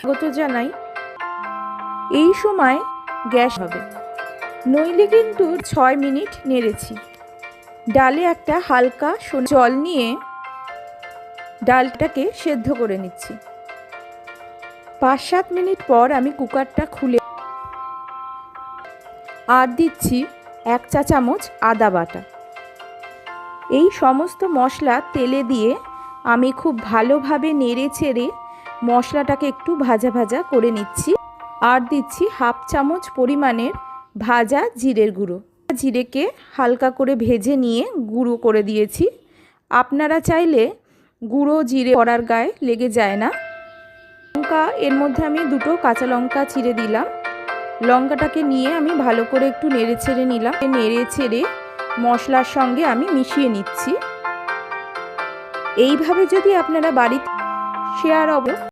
স্বাগত জানাই। এই সময় গ্যাস হবে, নইলে কিন্তু 6 মিনিট নেড়েছি। ডালে একটা হালকা জল নিয়ে ডালটাকে সেদ্ধ করে নিচ্ছি। 5-7 মিনিট পর আমি কুকারটা খুলে আর দিচ্ছি 1 চা চামচ আদা বাটা। এই সমস্ত মশলা তেলে দিয়ে আমি খুব ভালোভাবে নেড়ে চেড়ে মশলাটাকে একটু ভাজা ভাজা করে নিচ্ছি। আর দিচ্ছি 1/2 চামচ পরিমাণের ভাজা জিরের গুঁড়ো। জিরেকে হালকা করে ভেজে নিয়ে গুঁড়ো করে দিয়েছি। আপনারা চাইলে গুঁড়ো জিরে কড়ার গায়ে লেগে যায় না। লঙ্কা, এর মধ্যে আমি 2টো কাঁচা লঙ্কা চিড়ে দিলাম। লঙ্কাটাকে নিয়ে আমি ভালো করে একটু নেড়ে ছেড়ে নিলাম। নেড়ে ছেড়ে মশলার সঙ্গে আমি মিশিয়ে নিচ্ছি। এইভাবে যদি আপনারা বাড়িতে শেয়ার